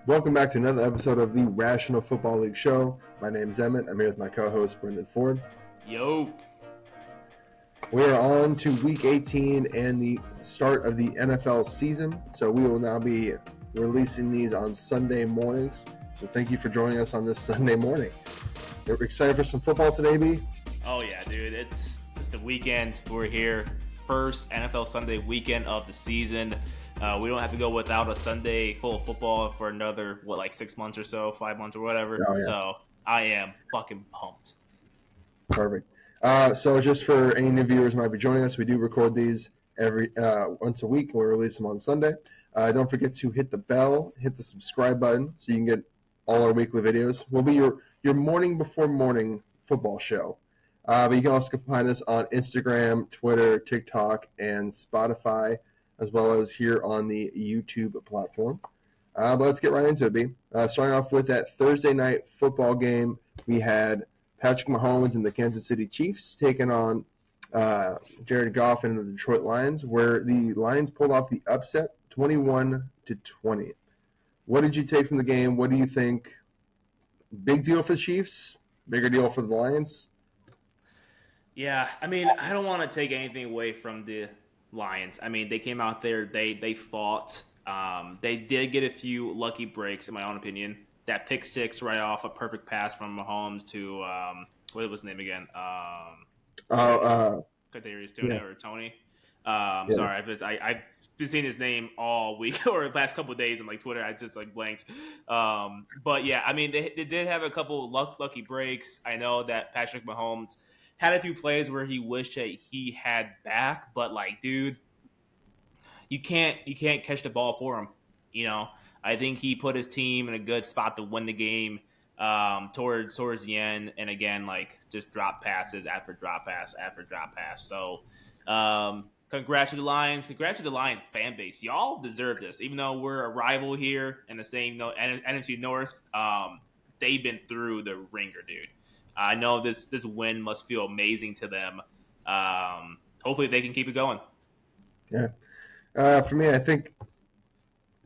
Welcome back to another episode of the Rational Football League Show. My name is Emmett. I'm here with my co-host, Brendyn Ford. Yo. We are on to Week 18 and the start of the NFL season. So we will now be releasing these on Sunday mornings. So thank you for joining us on this Sunday morning. You're excited for some football today, B? Oh, yeah, dude. It's the weekend. We're here. First NFL Sunday weekend of the season. We don't have to go without a Sunday full of football for another, 6 months or so, 5 months or whatever. Oh, yeah. So I am fucking pumped. Perfect. So just for any new viewers who might be joining us, we do record these every once a week. We release them on Sunday. Don't forget to hit the bell, hit the subscribe button so you can get all our weekly videos. We'll be your morning before morning football show. But you can also find us on Instagram, Twitter, TikTok, and Spotify, as well as here on the YouTube platform. But let's get right into it, B. Starting off with that Thursday night football game, we had Patrick Mahomes and the Kansas City Chiefs taking on Jared Goff and the Detroit Lions, where the Lions pulled off the upset 21-20. What did you take from the game? What do you think? Big deal for the Chiefs? Bigger deal for the Lions? Yeah, I mean, I don't want to take anything away from the Lions. I mean, they came out there, they fought. They did get a few lucky breaks, in my own opinion. That pick six right off, a perfect pass from Mahomes to what was his name again? Kadarius Tony or Tony. Yeah. Sorry, I've been seeing his name all week or the past couple of days on Twitter. I just blanked. But yeah, I mean, they did have a couple lucky breaks. I know that Patrick Mahomes had a few plays where he wished that he had back, but dude, you can't catch the ball for him. I think he put his team in a good spot to win the game towards the end, and again, just drop passes after drop pass after drop pass. So, congrats to the Lions. Congrats to the Lions fan base. Y'all deserve this, even though we're a rival here in the same NFC North. They've been through the ringer, dude. I know this win must feel amazing to them. Hopefully they can keep it going. Yeah. For me, I think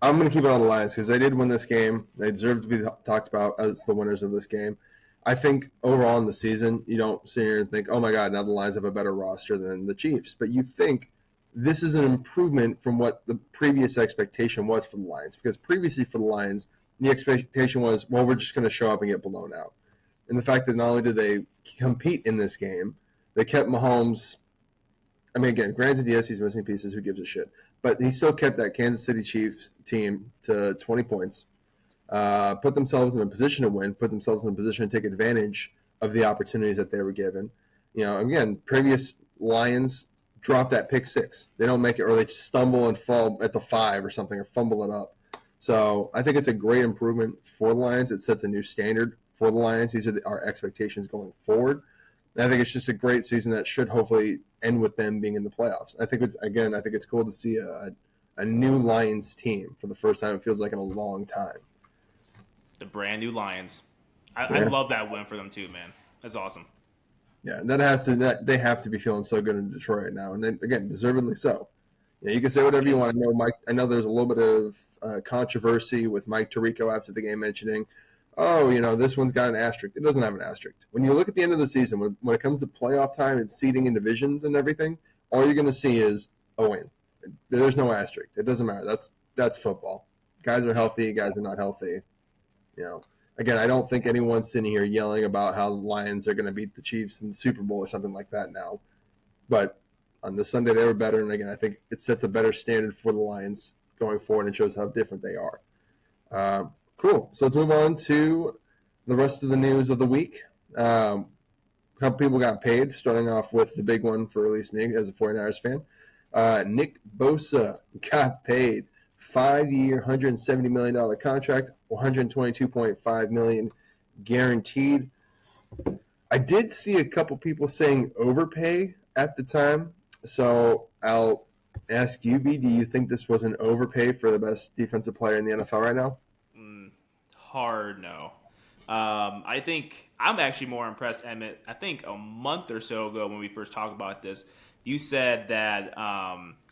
I'm going to keep it on the Lions because they did win this game. They deserve to be talked about as the winners of this game. I think overall in the season, you don't sit here and think, oh, my God, now the Lions have a better roster than the Chiefs. But you think this is an improvement from what the previous expectation was for the Lions. Because previously for the Lions, the expectation was, well, we're just going to show up and get blown out. And the fact that not only did they compete in this game, they kept Mahomes. I mean, again, granted, yes, he's missing pieces. Who gives a shit? But he still kept that Kansas City Chiefs team to 20 points, put themselves in a position to win, put themselves in a position to take advantage of the opportunities that they were given. Again, previous Lions drop that pick six. They don't make it, or they stumble and fall at the 5 or something, or fumble it up. So I think it's a great improvement for the Lions. It sets a new standard for the Lions. These are our expectations going forward. And I think it's just a great season that should hopefully end with them being in the playoffs. I think it's cool to see a new Lions team for the first time. It feels like in a long time. The brand new Lions. I love that win for them too, man. That's awesome. Yeah, they have to be feeling so good in Detroit right now, and then again, deservedly so. You can say whatever you want. I know there's a little bit of controversy with Mike Tirico after the game mentioning, this one's got an asterisk. It doesn't have an asterisk. When you look at the end of the season, when it comes to playoff time and seeding in divisions and everything, all you're going to see is a win. There's no asterisk. It doesn't matter. That's football. Guys are healthy. Guys are not healthy. Again, I don't think anyone's sitting here yelling about how the Lions are going to beat the Chiefs in the Super Bowl or something like that now. But on this Sunday, they were better. And again, I think it sets a better standard for the Lions going forward and shows how different they are. Cool. So let's move on to the rest of the news of the week. A couple people got paid, starting off with the big one for at least me as a 49ers fan. Nick Bosa got paid. 5-year, $170 million contract, $122.5 million guaranteed. I did see a couple people saying overpay at the time, so I'll ask you, B, do you think this was an overpay for the best defensive player in the NFL right now? Hard no. I think I'm actually more impressed, Emmett. I think a month or so ago when we first talked about this, You said that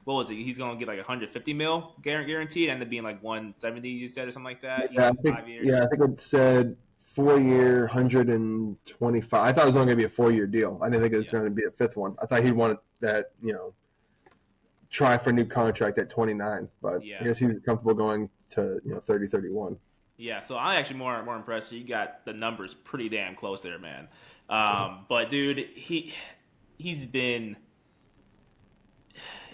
what was it? He's going to get like 150 mil guaranteed, and up being like 170. You said or something like that. You Yeah, I said think 5 years. yeah, I think it said 4 year, 125. I thought it was only going to be a 4 year deal. I didn't think it was Yeah, going to be a fifth one. I thought he'd want that, try for a new contract at 29. But I yeah, guess he's comfortable going to 30, 31. yeah. So I'm actually more impressed. You got the numbers pretty damn close there, man. But dude, he's been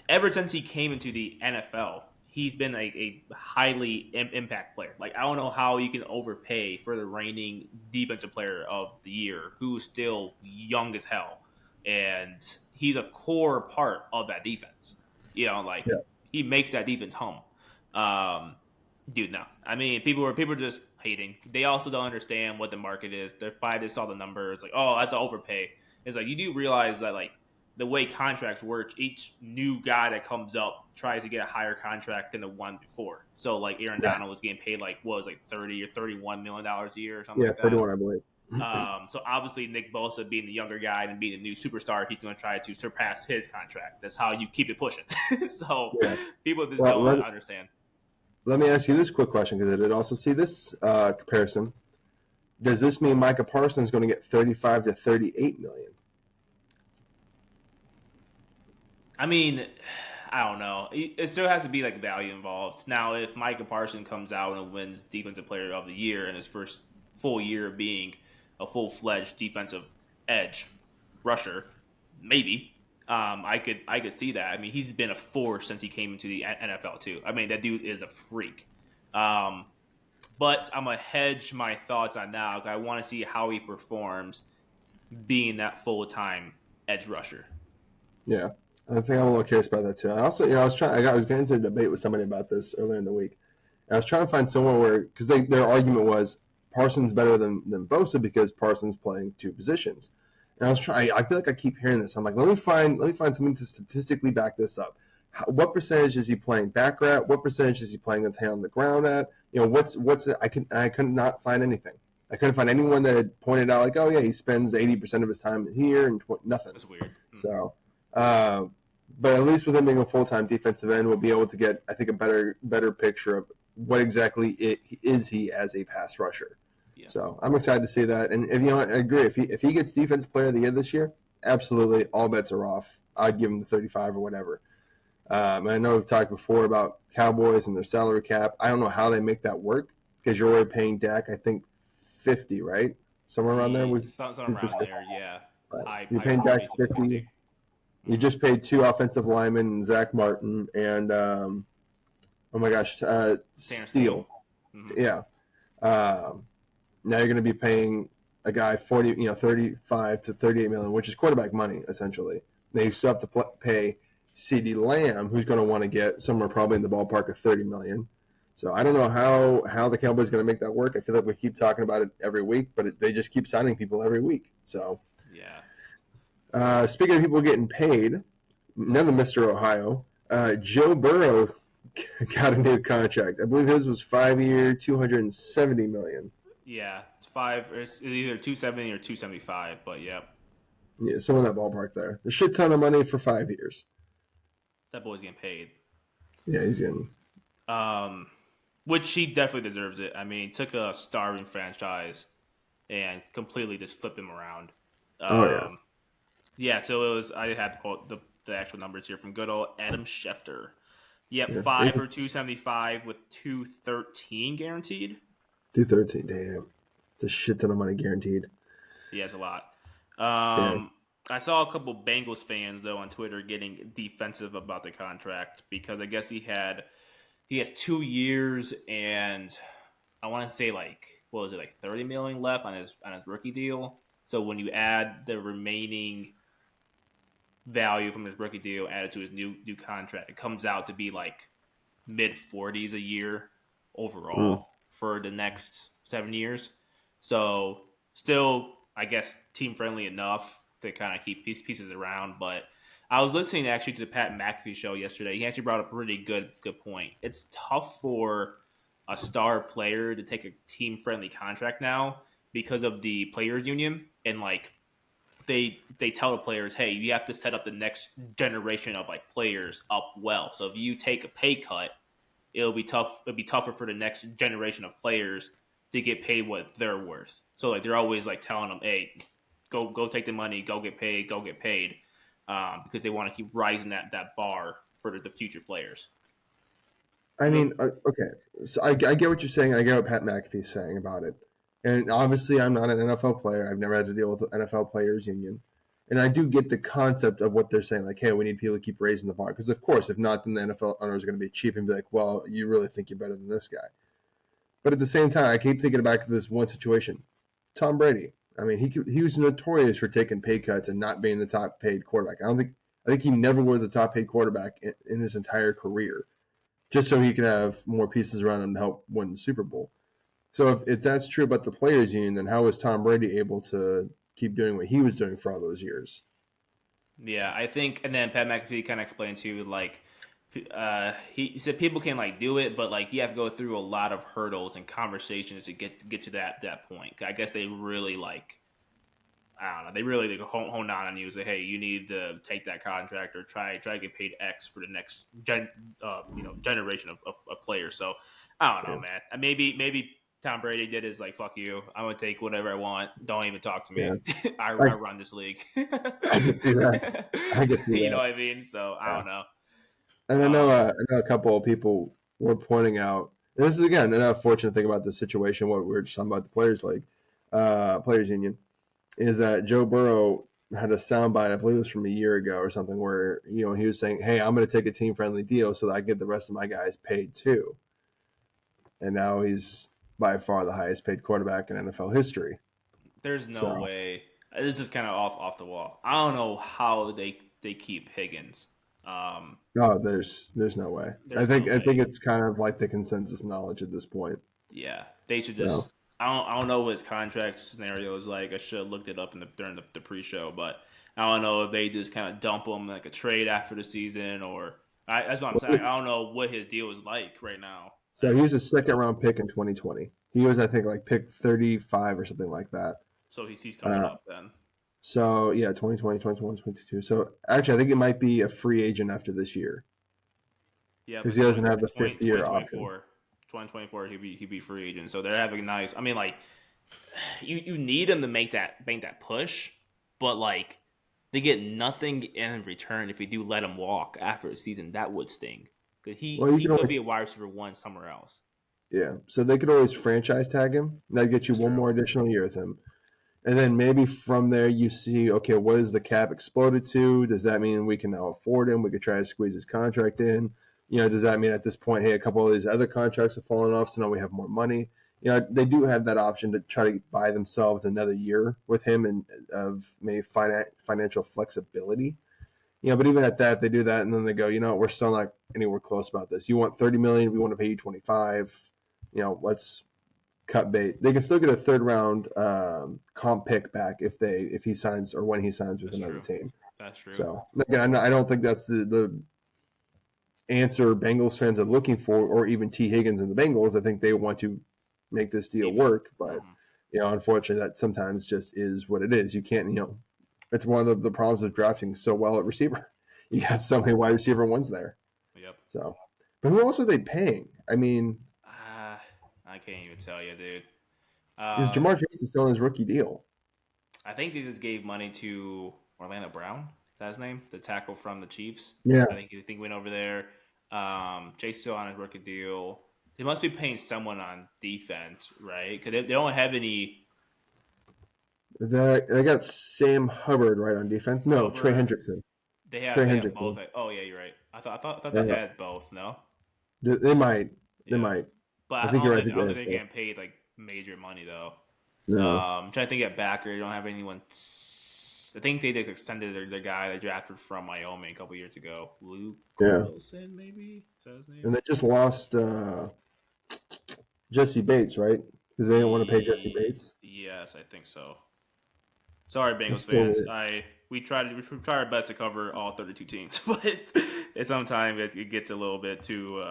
ever since he came into the NFL, he's been a highly impact player. Like I don't know how you can overpay for the reigning defensive player of the year, who's still young as hell, and he's a core part of that defense. Like Yeah, he makes that defense hum. Um, Dude, no. I mean, people are just hating. They also don't understand what the market is. They're probably they saw the number. It's like, oh, that's an overpay. It's like you do realize that like the way contracts work, each new guy that comes up tries to get a higher contract than the one before. So like Aaron yeah, Donald was getting paid like what was like $30 or $31 million a year or something yeah, like that. 31, I believe. So obviously Nick Bosa being the younger guy and being the new superstar, he's going to try to surpass his contract. That's how you keep it pushing. So Yeah. people just Well, don't understand. let me ask you this quick question because I did also see this comparison. Does this mean Micah Parsons is going to get 35 to 38 million? I mean, I don't know. It still has to be like value involved. Now, if Micah Parsons comes out and wins Defensive Player of the Year in his first full year of being a full fledged defensive edge rusher, maybe I could see that. I mean, he's been a force since he came into the NFL too. I mean, that dude is a freak. Um, but I'm gonna hedge my thoughts on now. I want to see how he performs being that full time edge rusher. Yeah, I think I'm a little curious about that too. I also, I was getting into a debate with somebody about this earlier in the week. And I was trying to find somewhere where, because their argument was Parsons better than Bosa because Parsons playing two positions. And I was trying. I feel like I keep hearing this. I'm like, let me find something to statistically back this up. What percentage is he playing back at? What percentage is he playing with hand on the ground at? What's it? I could not find anything. I couldn't find anyone that had pointed out like, oh yeah, he spends 80% of his time here and nothing. That's weird. So, uh, but at least with him being a full time defensive end, we'll be able to get, I think, a better picture of what exactly is he as a pass rusher. Yeah. So I'm excited to see that. And I agree. If he gets Defensive Player of the Year this year, absolutely, all bets are off. I'd give him the 35 or whatever. I know we've talked before about Cowboys and their salary cap. I don't know how they make that work because you're already paying Dak, I think, 50, right? Somewhere around there. Something around there, yeah. Right. You're paying Dak 50. You just paid two offensive linemen, Zach Martin and oh my gosh, Steele. Mm-hmm. Yeah. Now you're going to be paying a guy 35 to 38 million, which is quarterback money essentially. Now you still have to pay CeeDee Lamb, who's going to want to get somewhere probably in the ballpark of 30 million. So I don't know how the Cowboys going to make that work. I feel like we keep talking about it every week, but they just keep signing people every week. So yeah. Speaking of people getting paid, another Mr. Ohio, Joe Burrow got a new contract. I believe his was 5 year, 270 million. Yeah, it's either 270 or 275, but yeah. Yeah, somewhere in that ballpark there. A shit ton of money for 5 years. That boy's getting paid. Yeah, he's getting. Which he definitely deserves it. I mean, took a starving franchise and completely just flipped him around. Yeah, so it was. I had to quote the actual numbers here from good old Adam Schefter. Yep, Yeah. 5 for 275 with 213 guaranteed. 213, damn. It's a shit ton of money guaranteed. He has a lot. I saw a couple Bengals fans though on Twitter getting defensive about the contract because I guess he has 2 years and I want to say like what was it like 30 million left on his rookie deal. So when you add the remaining value from his rookie deal added to his new contract, it comes out to be like mid 40s a year overall for the next 7 years. So still, I guess, team friendly enough to kind of keep pieces around. But I was listening actually to the Pat McAfee show yesterday. He actually brought up a really good point. It's tough for a star player to take a team friendly contract now because of the players union and like they tell the players, hey, you have to set up the next generation of like players up well. So if you take a pay cut, it'll be tough. It'll be tougher for the next generation of players to get paid what they're worth. So like they're always like telling them, hey, go take the money, go get paid, because they want to keep rising that bar for the future players. I mean, okay, so I get what you're saying. I get what Pat McAfee's saying about it. And obviously, I'm not an NFL player. I've never had to deal with the NFL Players Union. And I do get the concept of what they're saying, like, hey, we need people to keep raising the bar. Because, of course, if not, then the NFL owners are going to be cheap and be like, well, you really think you're better than this guy. But at the same time, I keep thinking back to this one situation. Tom Brady. I mean, he was notorious for taking pay cuts and not being the top paid quarterback. I think he never was the top paid quarterback in his entire career, just so he could have more pieces around him to help win the Super Bowl. So if that's true about the Players Union, then how was Tom Brady able to keep doing what he was doing for all those years? Yeah, I think, and then Pat McAfee kind of explained too, like he said people can like do it, but like you have to go through a lot of hurdles and conversations to get to that point. I guess they really like, I don't know, they really like hone down on you, say, hey, you need to take that contract or try to get paid X for the next generation of players. So I don't know, man. Maybe Tom Brady did is like, fuck you, I'm gonna take whatever I want, don't even talk to me. Yeah. I run this league. I can see that. You know what I mean? So I don't know. And I know a couple of people were pointing out, and this is again an unfortunate thing about this situation, what we were just talking about the Players League, Players Union, is that Joe Burrow had a soundbite, I believe it was from a year ago or something, where he was saying, hey, I'm going to take a team-friendly deal so that I get the rest of my guys paid too. And now he's by far the highest paid quarterback in NFL history. There's no way. This is kind of off the wall. I don't know how they keep Higgins. No, there's no way. I think it's kind of like the consensus knowledge at this point. Yeah, they should just. I don't know what his contract scenario is like. I should have looked it up during the pre-show, but I don't know if they just kind of dump him like a trade after the season, or that's what I'm saying. I don't know what his deal is like right now. So he was a second-round pick in 2020. He was, I think, like pick 35 or something like that. So he's coming up then. So, yeah, 2020, 2021, 2022. So, actually, I think it might be a free agent after this year. Yeah, because he doesn't have the fifth-year option. 2024, he'd be free agent. So they're having nice. I mean, like, you need him to make that push, but like they get nothing in return if you do let him walk after a season. That would sting because he could be a wide receiver one somewhere else. Yeah, so they could always franchise tag him. That gets you one more additional year with him. And then maybe from there you see, okay, what is the cap exploded to? Does that mean we can now afford him? We could try to squeeze his contract in. Does that mean at this point, hey, a couple of these other contracts have fallen off, so now we have more money? They do have that option to try to buy themselves another year with him and of maybe financial flexibility. But even at that, if they do that and then they go, we're still not anywhere close about this. You want $30 million, we want to pay you $25. Let's cut bait. They can still get a third round comp pick back if he signs or when he signs with another team. That's true. So again, I don't think that's the answer Bengals fans are looking for, or even T. Higgins and the Bengals. I think they want to make this deal work, but unfortunately, that sometimes just is what it is. You can't, it's one of the problems of drafting so well at receiver. You got so many wide receiver ones there. Yep. So, but who else are they paying? I mean, I can't even tell you, dude. Is Jamar Chase still on his rookie deal? I think they just gave money to Orlando Brown. Is that his name? The tackle from the Chiefs. Yeah. I think went over there. Chase still on his rookie deal. They must be paying someone on defense, right? Because they don't have any. They got Sam Hubbard right on defense. No, Trey Hendrickson. They have both. Oh yeah, you're right. I thought they had both. No. They might. They might. But I think you're right. I don't think they're getting paid like major money though. No. I'm trying to think at backer. They don't have anyone. I think they extended their guy they drafted from Wyoming a couple years ago. Luke Wilson, maybe? Is that his name? And they just lost Jesse Bates, right? Because they didn't want to pay Jesse Bates. Yes, I think so. Sorry, Bengals fans. We try our best to cover all 32 teams, but sometimes it gets a little bit too.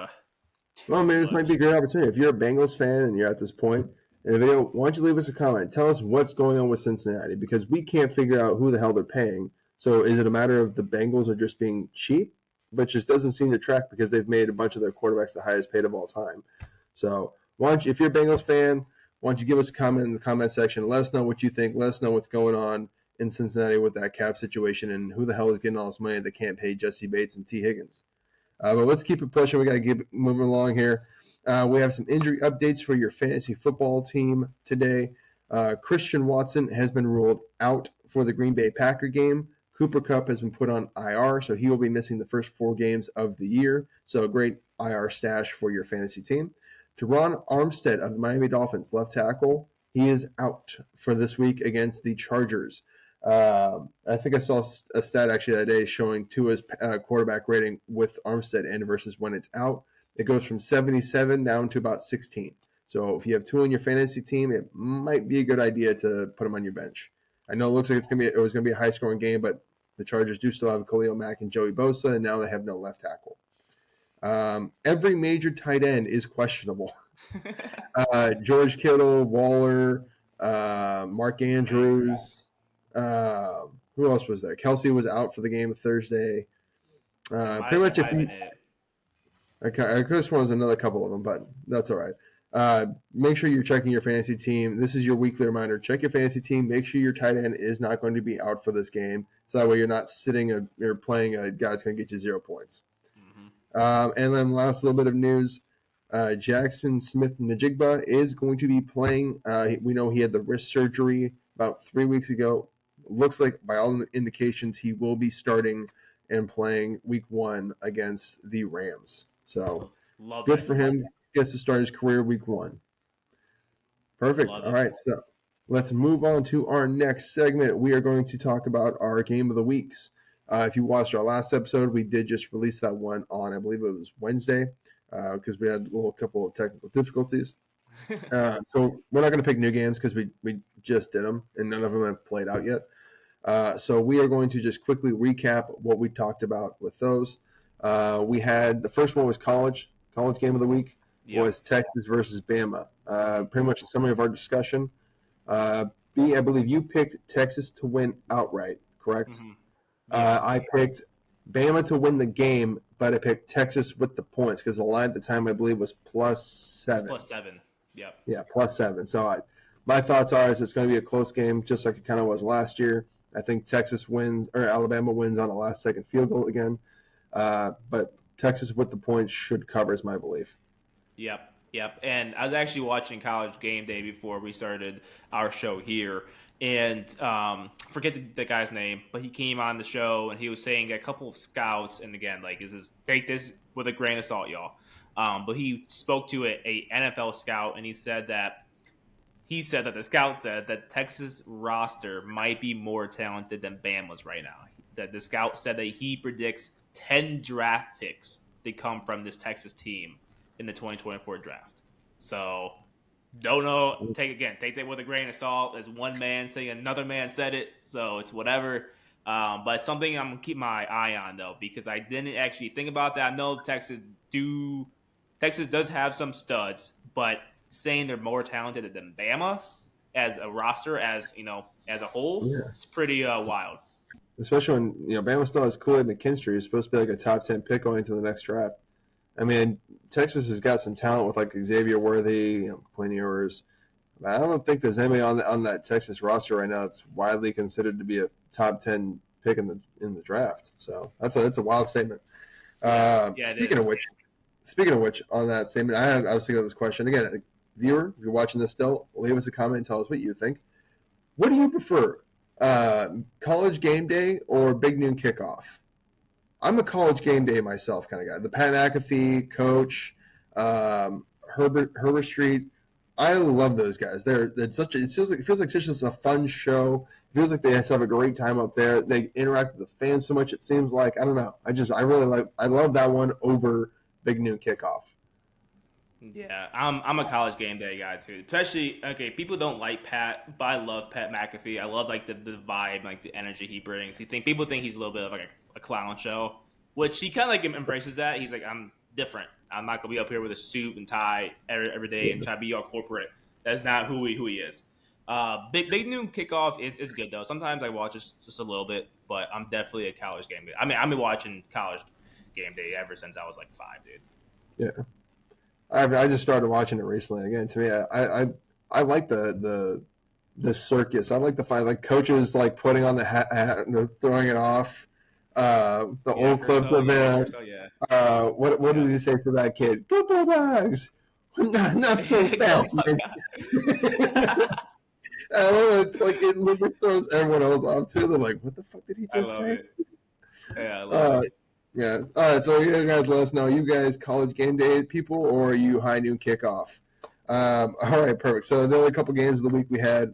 Well, I mean, this might be a great opportunity if you're a Bengals fan and you're at this point, in the video, why don't you leave us a comment? Tell us what's going on with Cincinnati because we can't figure out who the hell they're paying. So is it a matter of the Bengals are just being cheap, but just doesn't seem to track because they've made a bunch of their quarterbacks the highest paid of all time. So why don't you, if you're a Bengals fan, why don't you give us a comment in the comment section? Let us know what you think. Let us know what's going on in Cincinnati with that cap situation and who the hell is getting all this money that can't pay Jesse Bates and T. Higgins. But let's keep it pushing. We got to keep it moving along here. We have some injury updates for your fantasy football team today. Christian Watson has been ruled out for the Green Bay Packer game. Cooper Kupp has been put on IR, so he will be missing the first 4 games of the year. So a great IR stash for your fantasy team. Teron Armstead of the Miami Dolphins, left tackle, he is out for this week against the Chargers. I think I saw a stat actually that day showing Tua's quarterback rating with Armstead in versus when it's out. It goes from 77 down to about 16. So if you have Tua on your fantasy team, it might be a good idea to put him on your bench. I know it looks like it was going to be a high-scoring game, but the Chargers do still have Khalil Mack and Joey Bosa, and now they have no left tackle. Every major tight end is questionable. George Kittle, Waller, Mark Andrews. Who else was there? Kelsey was out for the game Thursday. Pretty much if you – I could have sworn there was another couple of them, but that's all right. Make sure you're checking your fantasy team. This is your weekly reminder. Check your fantasy team. Make sure your tight end is not going to be out for this game. So that way you're not you're playing a guy that's going to get you 0 points. And then last little bit of news, Jackson Smith-Njigba is going to be playing. We know he had the wrist surgery about 3 weeks ago. Looks like by all indications he will be starting and playing week 1 against the Rams. So good for him. Gets to start his career week 1. Perfect. All right, so let's move on to our next segment. We are going to talk about our game of the weeks. If you watched our last episode, we did just release that one on, I believe it was Wednesday, because we had a couple of technical difficulties. So we're not going to pick new games because we just did them, and none of them have played out yet. So we are going to just quickly recap what we talked about with those. We had the first one was college game of the week. Yep. Was Texas versus Bama. Pretty much a summary of our discussion. B, I believe you picked Texas to win outright, correct? Mm-hmm. Yeah. I picked Bama to win the game, but I picked Texas with the points because the line at the time I believe was +7. +7, yep. Yeah, +7. So my thoughts are is it's going to be a close game, just like it kind of was last year. I think Texas wins or Alabama wins on a last-second field goal again, but Texas with the points should cover is my belief. Yep. And I was actually watching College Game Day before we started our show here. And forget the guy's name, but he came on the show and he was saying a couple of scouts, and again, like, take this with a grain of salt, y'all. But he spoke to a NFL scout, and he said that the scout said that Texas roster might be more talented than Bama's right now. That the scout said that he predicts 10 draft picks to come from this Texas team in the 2024 draft. So don't know. Take that with a grain of salt. As one man saying another man said it, so it's whatever. But it's something I'm gonna keep my eye on though, because I didn't actually think about that. I know Texas does have some studs, but saying they're more talented than Bama as a roster, as a whole, It's pretty wild. Especially when Bama still has Kool-Aid McKinstry, who's supposed to be like a top 10 pick going into the next draft. I mean, Texas has got some talent with like Xavier Worthy, Quinn Ewers. I don't think there's anybody on that Texas roster right now that's widely considered to be a top 10 pick in the draft. So that's a wild statement. Speaking of which, on that statement, I was thinking of this question again. Viewer, if you're watching this still, leave us a comment and tell us what you think. What do you prefer, College Game Day or Big Noon Kickoff? I'm a College Game Day myself kind of guy. The Pat McAfee, Coach, Herbert Street. I love those guys. It feels like it's just a fun show. It feels like they have a great time up there. They interact with the fans so much. It seems like I don't know. I love that one over Big Noon Kickoff. Yeah, I'm a College Game Day guy too. Especially, people don't like Pat, but I love Pat McAfee. I love like the vibe, like the energy he brings. People think he's a little bit of like a clown show, which he kind of like embraces that. He's like, I'm different. I'm not gonna be up here with a suit and tie every day and try to be all corporate. That's not who he is. Big noon kickoff is good though. Sometimes I watch just a little bit, but I'm definitely a college game day. I mean, I've been watching college game day ever since I was like 5, dude. Yeah, I just started watching it recently. Again, to me, I like the circus. I like the fight, like coaches like putting on the hat and throwing it off. The old clips of him. Yeah. What did he say for that kid? Go Bulldogs! Not so fast, man. I don't know, it's like it literally throws everyone else off too. They're like, "What the fuck did he just say?" It. Yeah, I love it. Yeah. All right. So you guys let us know. You guys college game day people, or are you high noon kickoff? All right. Perfect. So the other couple games of the week we had.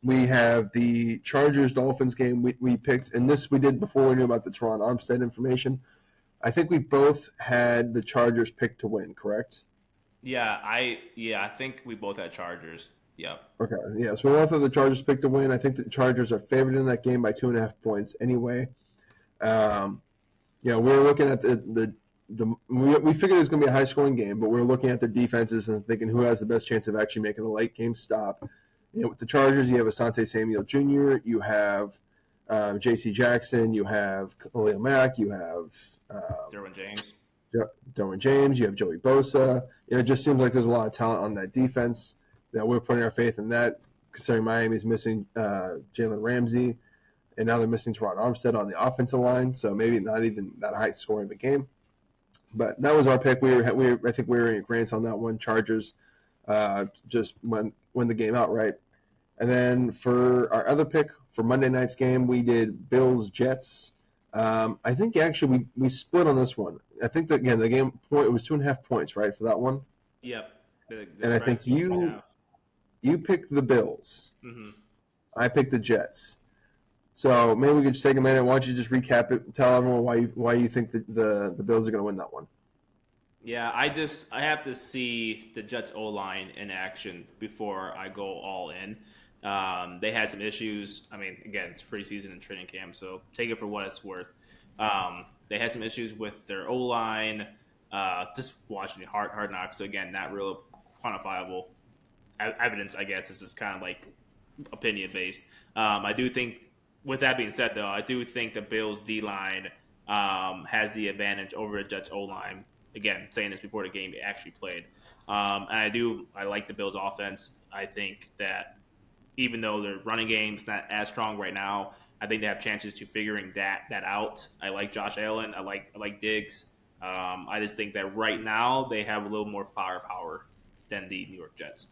We have the Chargers Dolphins game we picked, and this we did before we knew about the Toronto Armstead information. I think we both had the Chargers picked to win, correct? I think we both had Chargers. Yep. Okay. Yeah. So we both have the Chargers picked to win. I think the Chargers are favored in that game by 2.5 points anyway. We were looking at we figured it was going to be a high scoring game, but we were looking at their defenses and thinking who has the best chance of actually making a late game stop. With the Chargers, you have Asante Samuel Jr., you have J.C. Jackson, you have Khalil Mack, you have Derwin James. You have Joey Bosa. It just seems like there's a lot of talent on that defense that we're putting our faith in that, considering Miami's missing Jalen Ramsey, and now they're missing Teron Armstead on the offensive line, so maybe not even that high scoring of a game. But that was our pick. I think we were in agreement on that one. Chargers just win the game outright. And then for our other pick for Monday night's game, we did Bills-Jets. I think actually we split on this one. I think that, again, the game point, it was 2.5 points, right, for that one? Yep. And I think you picked the Bills. Mm-hmm. I picked the Jets. So maybe we could just take a minute. Why don't you just recap it? Tell everyone why you think that the Bills are going to win that one. Yeah, I have to see the Jets O-line in action before I go all in. They had some issues. I mean, again, it's preseason and training camp, so take it for what it's worth. They had some issues with their O-line. Just watching Hard Knocks, so again, not real quantifiable evidence, I guess. This is kind of like opinion-based. I do think, with that being said, though, I do think the Bills' D-line has the advantage over the Jets' O-line. Again, saying this before the game actually played. And I like the Bills' offense. I think that even though their running game's not as strong right now, I think they have chances to figuring that out. I like Josh Allen. I like Diggs. I just think that right now they have a little more firepower than the New York Jets.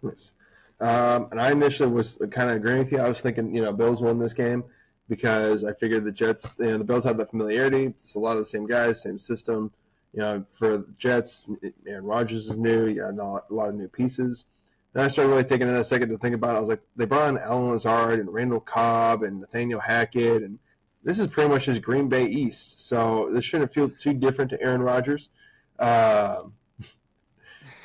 Yes. And I initially was kind of agreeing with you. I was thinking, Bills won this game because I figured the Jets, the Bills have the familiarity. It's a lot of the same guys, same system. For the Jets, Aaron Rodgers is new. You got a lot of new pieces. Then I started really taking a second to think about it. I was like, they brought in Alan Lazard and Randall Cobb and Nathaniel Hackett, and this is pretty much just Green Bay East. So this shouldn't feel too different to Aaron Rodgers. The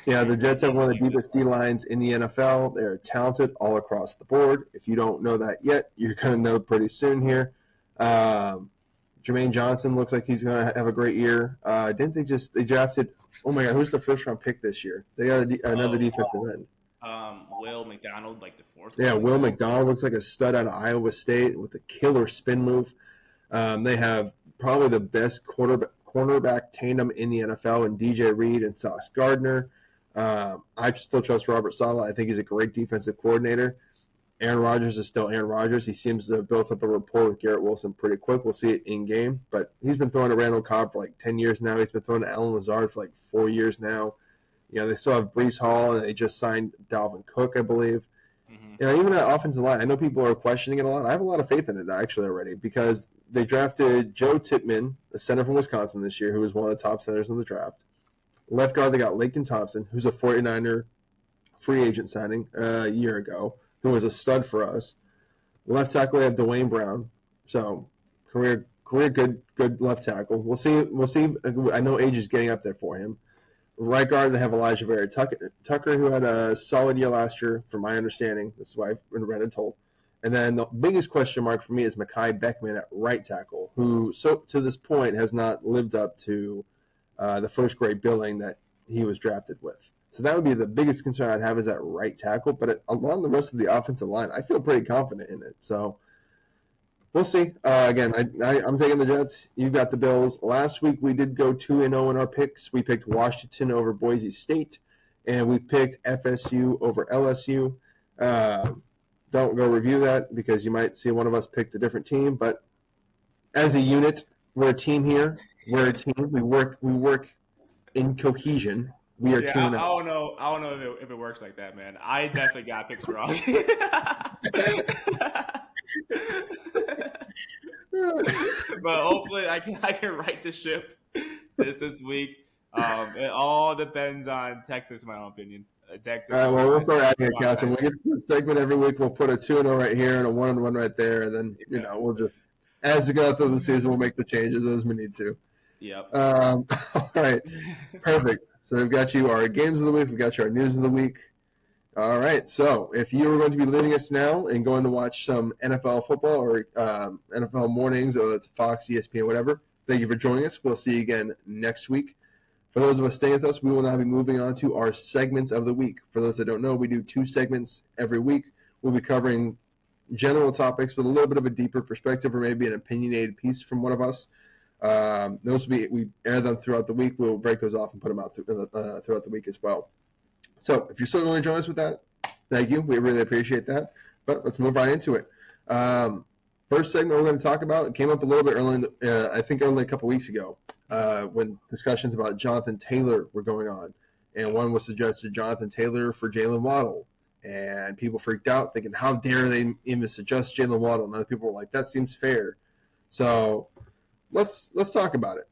Jets have one of the deepest D-lines in the NFL. They're talented all across the board. If you don't know that yet, you're going to know pretty soon here. Jermaine Johnson looks like he's going to have a great year. Didn't they drafted, oh my God, who's the first-round pick this year? They got another defensive end. Will McDonald, like the fourth. Yeah, Will McDonald looks like a stud out of Iowa State with a killer spin move. They have probably the best cornerback tandem in the NFL in DJ Reed and Sauce Gardner. I still trust Robert Saleh. I think he's a great defensive coordinator. Aaron Rodgers is still Aaron Rodgers. He seems to have built up a rapport with Garrett Wilson pretty quick. We'll see it in game. But he's been throwing to Randall Cobb for like 10 years now. He's been throwing to Alan Lazard for like 4 years now. They still have Breece Hall, and they just signed Dalvin Cook, I believe. Mm-hmm. Even that offensive line, I know people are questioning it a lot. I have a lot of faith in it, actually, already, because they drafted Joe Tippmann, a center from Wisconsin this year, who was one of the top centers in the draft. Left guard, they got Laken Thompson, who's a 49er free agent signing a year ago, who was a stud for us. Left tackle, they have Dwayne Brown, so career good left tackle. We'll see. I know age is getting up there for him. Right guard, they have Elijah Vera Tucker, who had a solid year last year, from my understanding. This is what I've read and told. And then the biggest question mark for me is Mekhi Beckman at right tackle, who to this point has not lived up to the first grade billing that he was drafted with. So that would be the biggest concern I'd have is that right tackle. But along the rest of the offensive line, I feel pretty confident in it. So we'll see. Again, I'm taking the Jets. You've got the Bills. Last week we did go 2-0 in our picks. We picked Washington over Boise State, and we picked FSU over LSU. Don't go review that because you might see one of us picked a different team. But as a unit, we're a team here. We're a team. We work in cohesion. We are Yeah, teaming I up. don't know. I don't know if it works like that, man. I definitely got picks wrong. But hopefully, I can right the ship this week. It all depends on Texas, in my own opinion. Texas. All right, well, we'll start adding Come on, accounts. And guys. we'll get this segment every week. We'll put a 2-0 right here and a 1-1 right there. And then, we'll just, as we go through the season, we'll make the changes as we need to. Yep. All right. Perfect. So we've got you our games of the week. We've got you our news of the week. All right. So if you are going to be leaving us now and going to watch some NFL football or NFL mornings, or that's Fox, ESPN, whatever, thank you for joining us. We'll see you again next week. For those of us staying with us, we will now be moving on to our segments of the week. For those that don't know, we do 2 segments every week. We'll be covering general topics with a little bit of a deeper perspective or maybe an opinionated piece from one of us. Those will be, we air them throughout the week. We'll break those off and put them out throughout the week as well. So if you're still going to join us with that, thank you. We really appreciate that. But let's move right into it. First segment we're going to talk about, it came up a little bit early, I think only a couple weeks ago, when discussions about Jonathan Taylor were going on. And one was suggested Jonathan Taylor for Jaylen Waddle. And people freaked out thinking, how dare they even suggest Jaylen Waddle? And other people were like, that seems fair. So let's talk about it.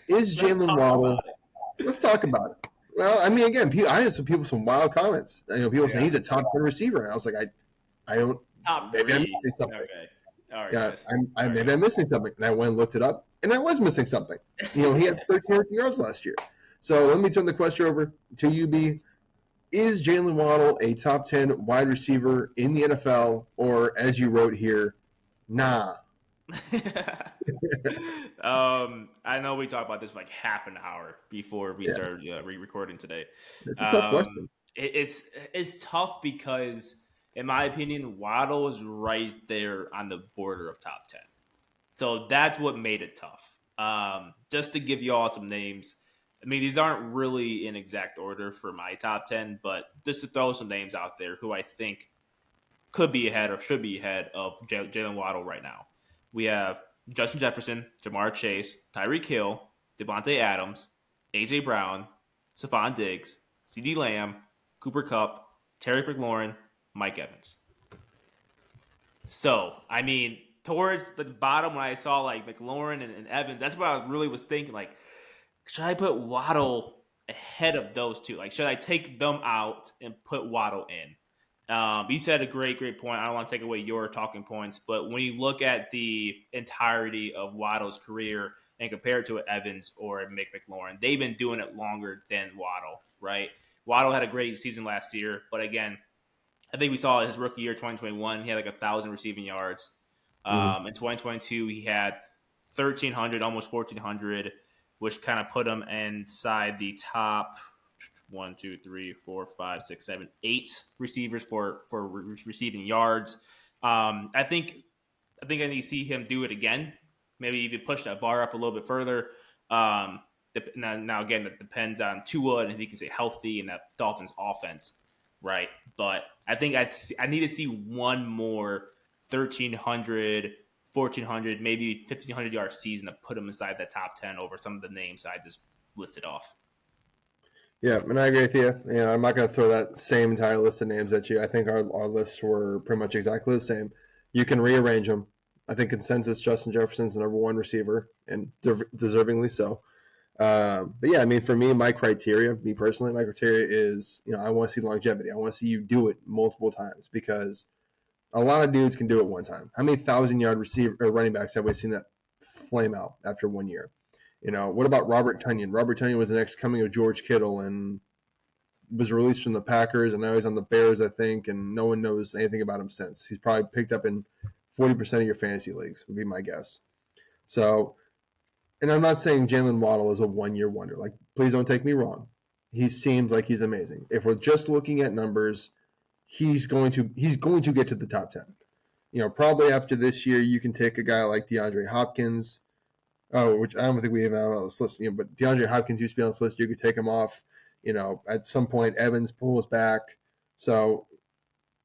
Is Jaylen Waddle – let's talk about it. Well, I mean, again, I had some wild comments. People saying he's a top 10 receiver. And I was like, I don't – maybe I'm missing something. Okay. All right, Yeah, guys. maybe I'm missing something. And I went and looked it up, and I was missing something. He had 1,300 yards last year. So let me turn the question over to you, B. Is Jaylen Waddle a top 10 wide receiver in the NFL, or as you wrote here, nah? I know we talked about this for like half an hour before we started re-recording today. It's a tough question. It's tough because, in my opinion, Waddle is right there on the border of top 10. So that's what made it tough. Just to give you all some names, I mean, these aren't really in exact order for my top 10, but just to throw some names out there who I think could be ahead or should be ahead of Jaylen Waddle right now. We have Justin Jefferson, Jamar Chase, Tyreek Hill, Devontae Adams, A.J. Brown, Stephon Diggs, CeeDee Lamb, Cooper Kupp, Terry McLaurin, Mike Evans. So, I mean, towards the bottom when I saw like McLaurin and Evans, that's what I really was thinking. Like, should I put Waddle ahead of those two? Like, should I take them out and put Waddle in? You said a great point. I don't want to take away your talking points, but when you look at the entirety of Waddle's career and compare it to Evans or Mick McLaurin, they've been doing it longer than Waddle, right? Waddle had a great season last year, but again, I think we saw his rookie year, 2021, he had like 1,000 receiving yards. In 2022, he had 1,300, almost 1,400, which kind of put him inside the top 1, 2, 3, 4, 5, 6, 7, 8 receivers for receiving yards. I think I need to see him do it again. Maybe even push that bar up a little bit further. Now again, that depends on Tua and if he can stay healthy in that Dolphins offense, right? But I think I need to see one more 1,300, 1,400, maybe 1,500 yard season to put him inside the top 10 over some of the names I just listed off. Yeah, and I agree with you. I'm not going to throw that same entire list of names at you. I think our lists were pretty much exactly the same. You can rearrange them. I think consensus Justin Jefferson's the number 1 receiver, and deservingly so. But yeah, I mean, for me, my criteria is, I want to see longevity. I want to see you do it multiple times because a lot of dudes can do it one time. How many 1,000-yard receiver or running backs have we seen that flame out after 1 year? What about Robert Tonyan? Robert Tonyan was the next coming of George Kittle and was released from the Packers, and now he's on the Bears, I think, and no one knows anything about him since. He's probably picked up in 40% of your fantasy leagues, would be my guess. So, and I'm not saying Jaylen Waddle is a 1-year wonder. Like, please don't take me wrong. he seems like he's amazing. If we're just looking at numbers, he's going to get to the top 10. Probably after this year, you can take a guy like DeAndre Hopkins. Oh, which I don't think we even have on this list. But DeAndre Hopkins used to be on this list. You could take him off. At some point, Evans pulls back. So,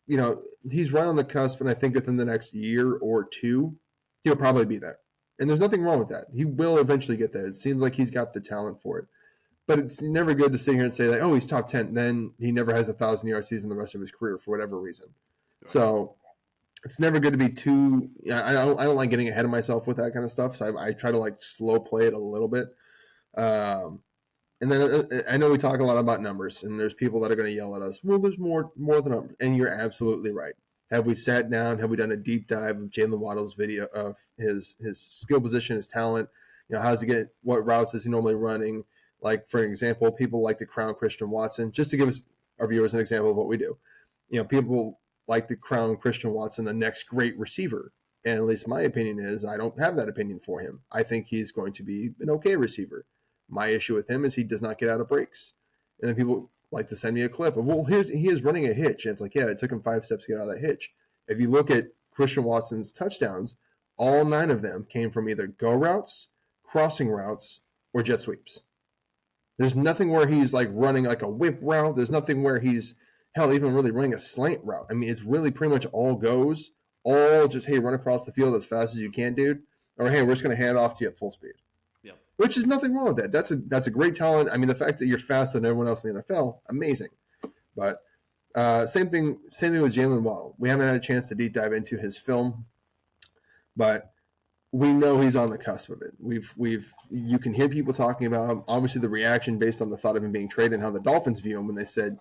he's right on the cusp, and I think within the next year or two, he'll probably be there. And there's nothing wrong with that. He will eventually get there. It seems like he's got the talent for it. But it's never good to sit here and say that, oh, he's top 10. Then he never has a 1,000-yard season the rest of his career for whatever reason. Right. So it's never good to be too – I don't like getting ahead of myself with that kind of stuff. So I try to slow play it a little bit. And then I know we talk a lot about numbers, and there's people that are going to yell at us, well, there's more than numbers. And you're absolutely right. Have we sat down? Have we done a deep dive of Jaylen Waddle's video of his skill position, his talent? How does he get – what routes is he normally running? Like, for example, people like to crown Christian Watson. Just to give our viewers an example of what we do. People like to crown Christian Watson the next great receiver. And at least my opinion is I don't have that opinion for him. I think he's going to be an okay receiver. My issue with him is he does not get out of breaks. And then people like to send me a clip of, well, he is running a hitch. And it's like, yeah, it took him 5 steps to get out of that hitch. If you look at Christian Watson's touchdowns, all 9 of them came from either go routes, crossing routes, or jet sweeps. There's nothing where he's running like a whip route. There's nothing where he's, even really running a slant route. I mean, it's really pretty much all goes, all just, hey, run across the field as fast as you can, dude. Or, hey, we're just going to hand it off to you at full speed. Yeah. Which is nothing wrong with that. That's a great talent. I mean, the fact that you're faster than everyone else in the NFL, amazing. But same thing with Jaylen Waddle. We haven't had a chance to deep dive into his film, but we know he's on the cusp of it. You can hear people talking about him. Obviously, the reaction based on the thought of him being traded and how the Dolphins view him when they said,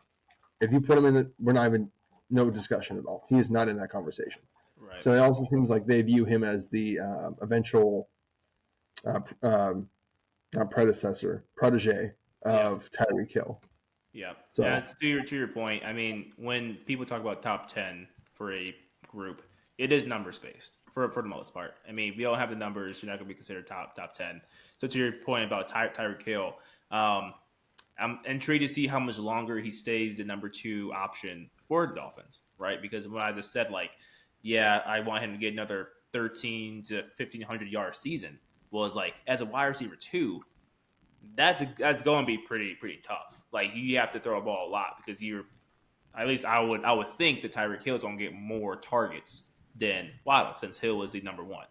if you put him in, we're not even no discussion at all. He is not in that conversation. Right. So it also seems like they view him as the eventual protege of Tyreek Hill. Yeah. So that's to your point. I mean, when people talk about top 10 for a group, it is numbers based. For the most part. I mean, we don't have the numbers. You're not going to be considered top 10. So to your point about Tyreek Hill, I'm intrigued to see how much longer he stays the number 2 option for the Dolphins, right? Because when I just said, I want him to get another 13 to 1,500 yard season, was as a wide receiver 2, that's going to be pretty tough. You have to throw a ball a lot because at least I would think that Tyreek Hill is going to get more targets than Waddle, since Hill is the number 1.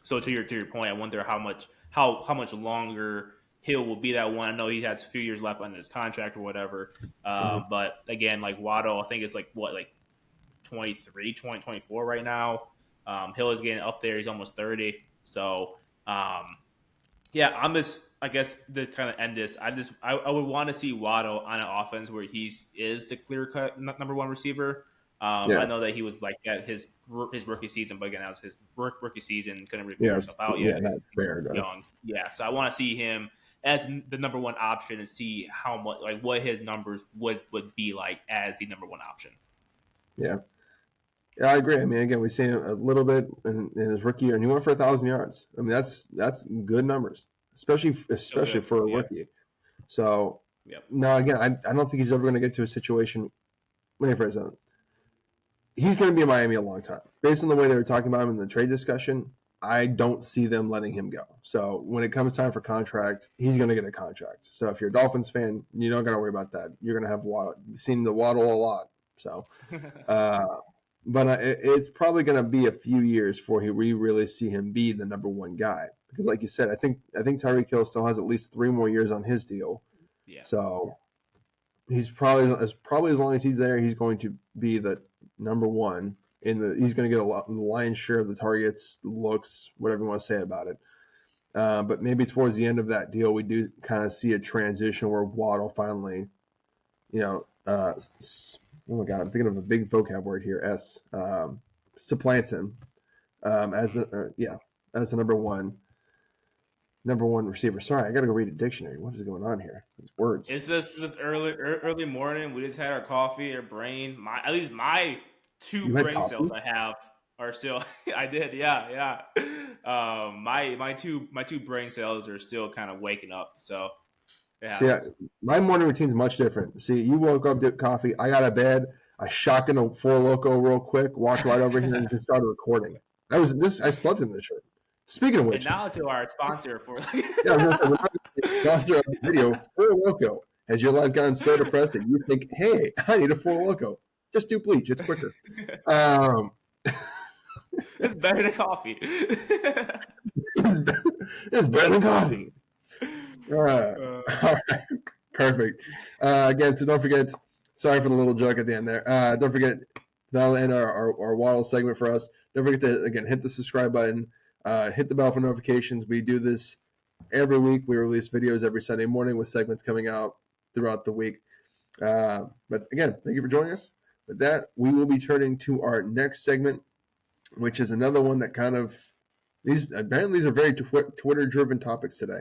So to your point, I wonder how much longer Hill will be that one. I know he has a few years left on his contract or whatever. But again, Waddle, I think it's 23, 24 right now. Hill is getting up there. He's almost 30. So I'm just, I guess, to kind of end this, I would want to see Waddle on an offense where he is the clear cut number 1 receiver. I know that he was at his rookie season, but again, that was his rookie season. Couldn't really figure himself out yet. That's fair, young. Yeah, so I want to see him as the number 1 option and see how much, what his numbers would be as the number 1 option. Yeah, I agree. I mean, again, we've seen a little bit in his rookie year, and he went for 1,000 yards. I mean, that's good numbers, especially for a rookie. So, no, again, I don't think he's ever going to get to a situation. Let me phrase that. He's going to be in Miami a long time. Based on the way they were talking about him in the trade discussion, I don't see them letting him go. So when it comes time for contract, he's going to get a contract. So if you're a Dolphins fan, you don't got to worry about that. You're going to have Waddle. You've seen the Waddle a lot. So, but it's probably going to be a few years before we really see him be the number 1 guy. Because like you said, I think Tyreek Hill still has at least 3 more years on his deal. Yeah. So he's probably as long as he's there, he's going to be the number 1 he's going to get the lion's share of the targets, looks, whatever you want to say about it. But maybe towards the end of that deal, we do kind of see a transition where Waddle finally, oh my God, I'm thinking of a big vocab word here, supplants him as the number one receiver. Sorry, I got to go read a dictionary. What is going on here? These words. It's just early morning. We just had our coffee. Our brain, at least my 2 brain cells I have are still. I did, yeah. My two brain cells are still kind of waking up. So It See, happens. my morning routine's much different. See, you woke up, did coffee. I got out of bed. I shotgun a Four Loco real quick, walked right over here, and just started recording. I slept in this shirt. Speaking of And which, now to our sponsor for yeah, I was gonna say, we're not gonna be sponsor of the video. Four Loco. Has your life gotten so depressed that you think, "Hey, I need a Four Loco"? Just do bleach. It's quicker. Um, it's better than coffee. it's better than coffee. All right, perfect. Again, so don't forget. Sorry for the little joke at the end there. Don't forget that'll end our Waddle segment for us. Don't forget to again hit the subscribe button, hit the bell for notifications. We do this every week. We release videos every Sunday morning with segments coming out throughout the week. But again, thank you for joining us. With that, we will be turning to our next segment, which is another one that kind of these are very Twitter driven topics today.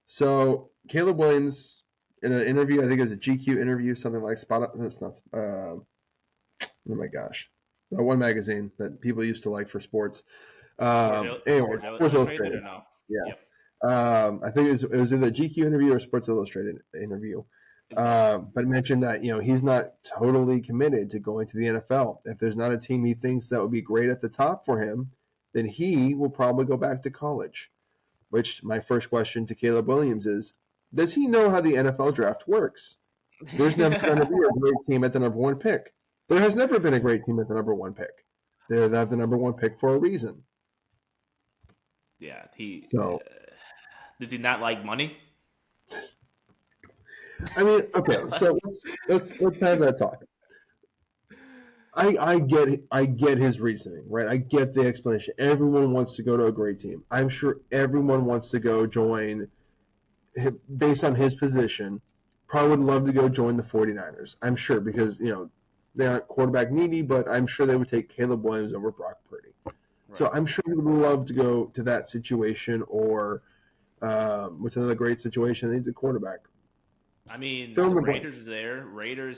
So Caleb Williams in an interview, I think it was a GQ interview, something like Spot. It's not. Oh my gosh, that one magazine that people used to like for sports. Anyway, Sports Illustrated or Illustrated. no? Yeah. Yep. I think it was either GQ interview or Sports Illustrated interview. But mentioned that he's not totally committed to going to the NFL. If there's not a team he thinks that would be great at the top for him, then he will probably go back to college. Which my first question to Caleb Williams is, does he know how the NFL draft works? There's never going to be a great team at the number one pick. There has never been a great team at the number one pick. They have the number one pick for a reason. Yeah, does he not like money? I mean, okay, so let's have that talk. I get his reasoning, right? I get the explanation. Everyone wants to go to a great team. I'm sure everyone wants to go join, based on his position, probably would love to go join the 49ers. I'm sure because, they aren't quarterback needy, but I'm sure they would take Caleb Williams over Brock Purdy. Right. So I'm sure he would love to go to that situation or what's another great situation? He's a quarterback. I mean, the Raiders is there.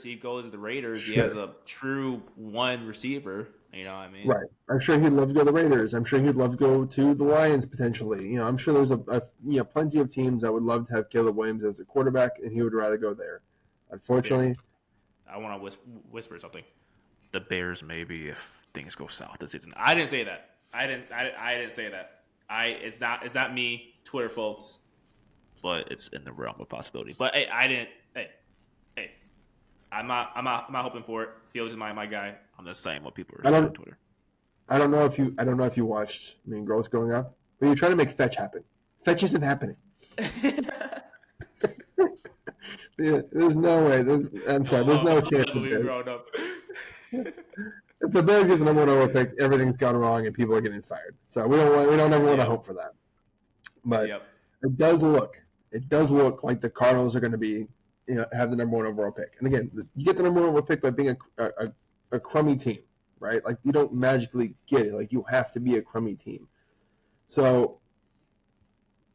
He goes to the Raiders. Sure. He has a true one receiver. You know what I mean? Right. I'm sure he'd love to go to the Raiders. I'm sure he'd love to go to the Lions potentially. I'm sure there's plenty of teams that would love to have Caleb Williams as a quarterback, and he would rather go there. Unfortunately, I want to whisper something. The Bears maybe if things go south this season. I didn't say that. I didn't say that. It's not me. It's Twitter folks. But it's in the realm of possibility. But hey, I didn't. Hey, I'm not hoping for it. Fields is my guy. I'm just saying what people are saying on Twitter. I don't know if you watched Mean Girls growing up, but you're trying to make fetch happen. Fetch isn't happening. Yeah, there's no way. I'm sorry. There's no chance. We've grown up. If the Bears get the number one overall pick, everything's gone wrong and people are getting fired. So we don't ever want to hope for that. But it does look like the Cardinals are going to be, have the number one overall pick. And again, you get the number one overall pick by being a crummy team, right? Like you don't magically get it. Like you have to be a crummy team. So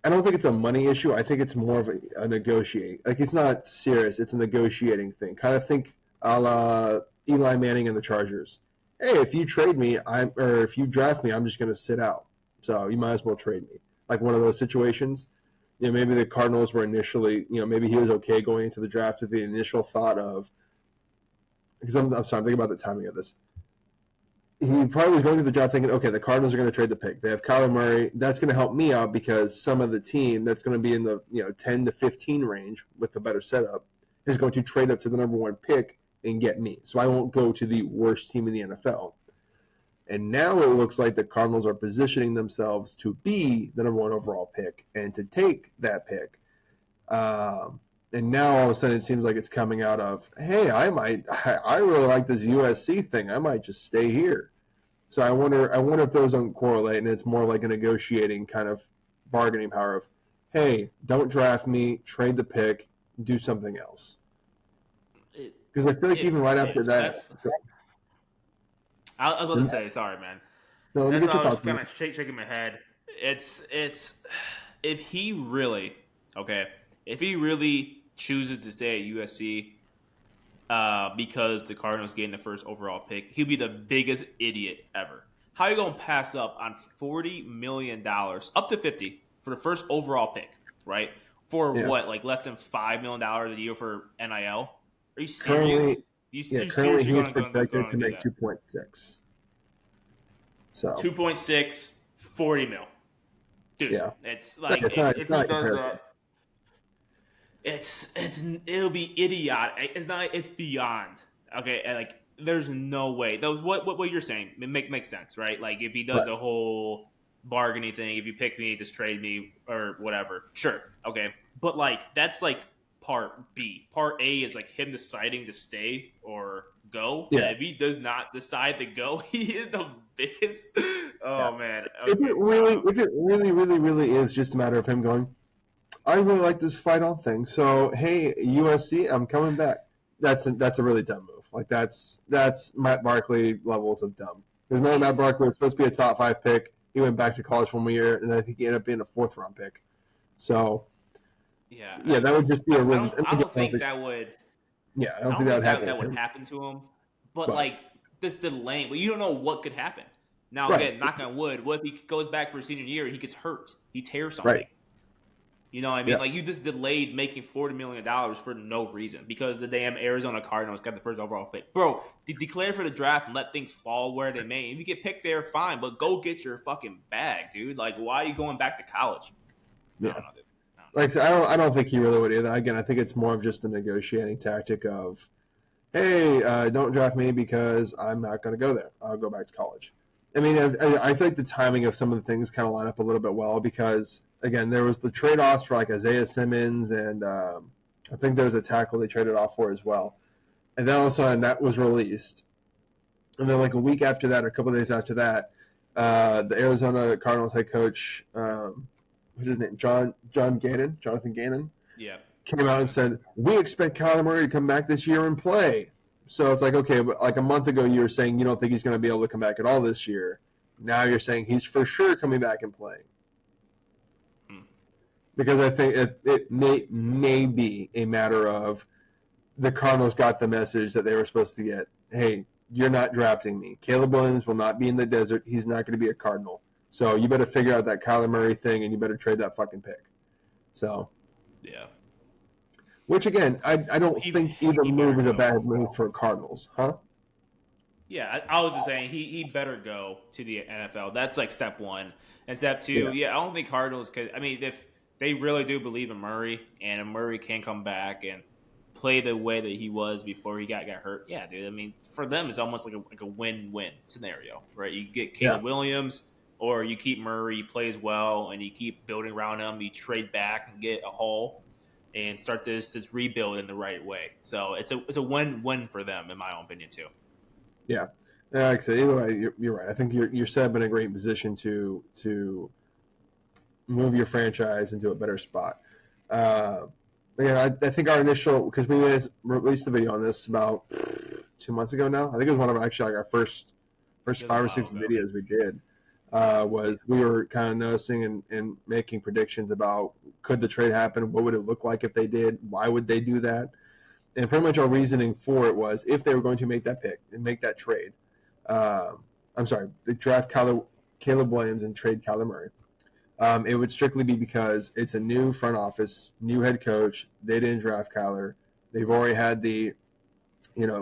I don't think it's a money issue. I think it's more of a negotiating. Like it's not serious. It's a negotiating thing. Kind of think a la Eli Manning and the Chargers. Hey, if you trade me, or if you draft me, I'm just going to sit out. So you might as well trade me. Like one of those situations. Maybe the Cardinals were initially, maybe he was okay going into the draft with the initial thought of, because I'm sorry, I'm thinking about the timing of this. He probably was going to the draft thinking, okay, the Cardinals are going to trade the pick. They have Kyler Murray. That's going to help me out because some of the team that's going to be in the 10 to 15 range with the better setup is going to trade up to the number one pick and get me. So I won't go to the worst team in the NFL. And now it looks like the Cardinals are positioning themselves to be the number one overall pick and to take that pick. And now all of a sudden it seems like it's coming out of, hey, I really like this USC thing. I might just stay here. So I wonder if those don't correlate, and it's more like a negotiating kind of bargaining power of, hey, don't draft me, trade the pick, do something else. Because I feel like even right after that. I was about to say, sorry, man. No, let me get your thoughts. Kind of shaking my head. It's if he really chooses to stay at USC because the Cardinals gained the first overall pick, he'll be the biggest idiot ever. How are you going to pass up on $40 million, up to $50, for the first overall pick, right? for Yeah. what, like less than $5 million a year for NIL? Are you serious? Currently, You currently seriously he's going to projected to do make that? 2.6. So 2.6, 40 mil. Dude, yeah, it's like it's not if he not does comparable. that, it'll be idiotic. It's beyond. Okay, and like there's no way. Those what you're saying makes sense, right? Like if he does Right. the whole bargaining thing, if you pick me, just trade me or whatever. Sure, okay, but like that's like part B. Part A is like him deciding to stay or go, and Yeah. if he does not decide to go, he is the biggest. Yeah. Oh man, If okay. if it really, really, really is just a matter of him going, I really like this fight on thing. So hey, USC, I'm coming back. That's a really dumb move. Like that's Matt Barkley levels of dumb. Because remember, Matt Barkley was supposed to be a top 5 pick. He went back to college for 1 year, and I think he ended up being a 4th round pick. So Yeah, yeah, that would just be a really. I don't think that would. Yeah, I I don't don't think that think would happen that with would him. happen to him. But But like this delaying, but you don't know what could happen. Now right, again, knock on wood. What if he goes back for his senior year and he gets hurt? He tears something. right, You know what I mean? yeah, Like you just delayed making $40 million for no reason because the damn Arizona Cardinals got the first overall pick. Bro, declare for the draft and let things fall where they may. If you get picked there, fine, but go get your fucking bag, dude. Like, why are you going back to college? I yeah. don't know, dude. Like I said, I don't think he really would either. Again, I think it's more of just a negotiating tactic of, hey, don't draft me because I'm not going to go there. I'll go back to college. I mean, I feel like the timing of some of the things kind of line up a little bit well because, again, there was the trade-offs for like Isaiah Simmons and I think there was a tackle they traded off for as well. And then all of a sudden that was released. And then like a week after that or a couple of days after that, the Arizona Cardinals head coach, what's his name? Jonathan Gannon Yeah. came out and said, we expect Kyler Murray to come back this year and play. So it's like, okay, but like a month ago you were saying you don't think he's going to be able to come back at all this year. Now you're saying he's for sure coming back and playing. Because I think it may be a matter of the Cardinals got the message that they were supposed to get. Hey, you're not drafting me. Caleb Williams will not be in the desert. He's not going to be a Cardinal. So you better figure out that Kyler Murray thing and you better trade that fucking pick. So Yeah. which again, I don't think either move is a bad move for Cardinals, huh? Yeah, I was just saying he better go to the NFL. That's like step one. And step two, I don't think Cardinals could. I mean, if they really do believe in Murray and if Murray can come back and play the way that he was before he got hurt, yeah, dude. I mean, for them, it's almost like a win-win scenario, right? You get Caleb Williams, or you keep Murray, he plays well, and you keep building around him. You trade back and get a haul and start this rebuild in the right way. So it's a win-win for them, in my own opinion, too. Yeah. Like I said, either way, you're right. I think you're set up in a great position to move your franchise into a better spot. Again, I think our initial, because we released a video on this about 2 months ago now. I think it was one of actually like our first 5 or 6 videos we did. Was we were kind of noticing and making predictions about could the trade happen? What would it look like if they did? Why would they do that? And pretty much our reasoning for it was if they were going to make that pick and make that trade, they draft Caleb Williams and trade Kyler Murray. It would strictly be because it's a new front office, new head coach. They didn't draft Kyler. They've already had the,